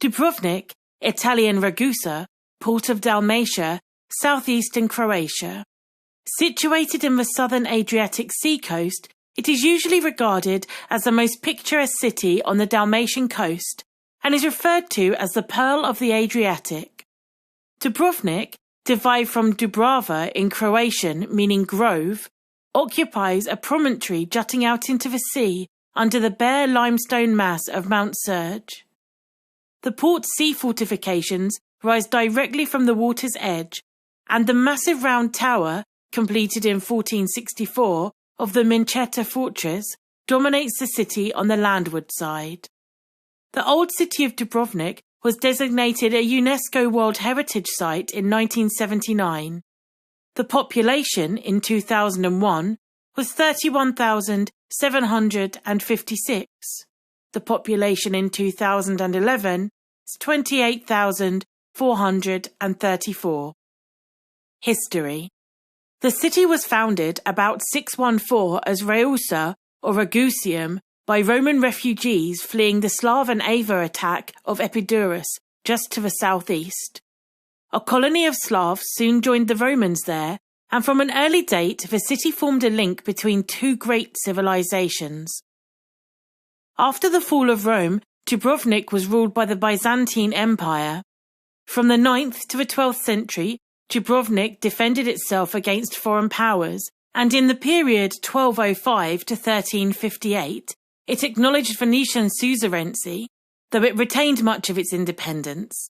Dubrovnik, Italian Ragusa, port of Dalmatia, southeastern Croatia. Situated in the southern Adriatic Sea coast, it is usually regarded as the most picturesque city on the Dalmatian coast and is referred to as the Pearl of the Adriatic. Dubrovnik, derived from Dubrava in Croatian meaning grove, occupies a promontory jutting out into the sea under the bare limestone mass of Mount Surge. The port's sea fortifications rise directly from the water's edge, and the massive round tower, completed in 1464, of the Mincheta fortress dominates the city on the landward side. The old city of Dubrovnik was designated a UNESCO World Heritage Site in 1979. The population in 2001 was 31,756. The population in 2011 is 28,434. History. The city was founded about 614 as Reusa or Ragusium by Roman refugees fleeing the Slav and Avar attack of Epidurus just to the southeast. A colony of Slavs soon joined the Romans there, and from an early date the city formed a link between two great civilizations. After the fall of Rome, Dubrovnik was ruled by the Byzantine Empire. From the 9th to the 12th century, Dubrovnik defended itself against foreign powers, and in the period 1205 to 1358, it acknowledged Venetian suzerainty, though it retained much of its independence.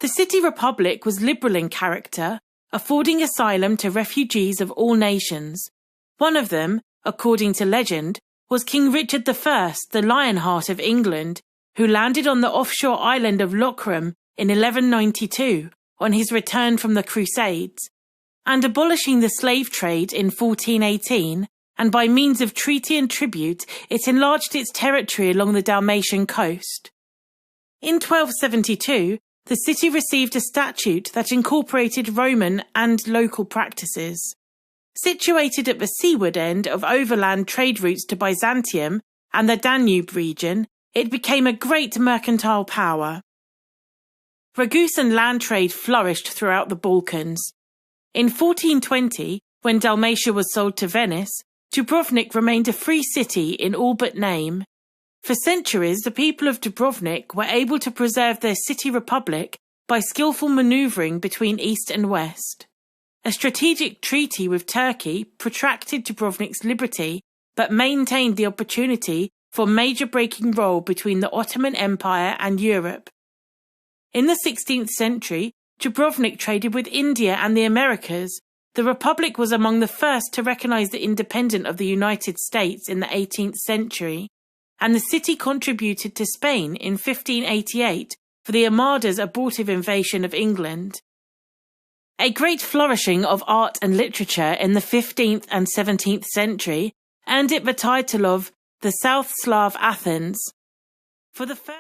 The city republic was liberal in character, affording asylum to refugees of all nations. One of them, according to legend, was King Richard I, the Lionheart of England, who landed on the offshore island of Lochram in 1192 on his return from the Crusades, and abolishing the slave trade in 1418, and by means of treaty and tribute it enlarged its territory along the Dalmatian coast. In 1272, the city received a statute that incorporated Roman and local practices. Situated at the seaward end of overland trade routes to Byzantium and the Danube region, it became a great mercantile power. Ragusan land trade flourished throughout the Balkans. In 1420, when Dalmatia was sold to Venice, Dubrovnik remained a free city in all but name. For centuries, the people of Dubrovnik were able to preserve their city republic by skillful manoeuvring between east and west. A strategic treaty with Turkey protracted Dubrovnik's liberty, but maintained the opportunity for a major breaking role between the Ottoman Empire and Europe. In the 16th century, Dubrovnik traded with India and the Americas. The Republic was among the first to recognize the independence of the United States in the 18th century, and the city contributed to Spain in 1588 for the Armada's abortive invasion of England. A great flourishing of art and literature in the 15th and 17th century earned it the title of the South Slav Athens. For the first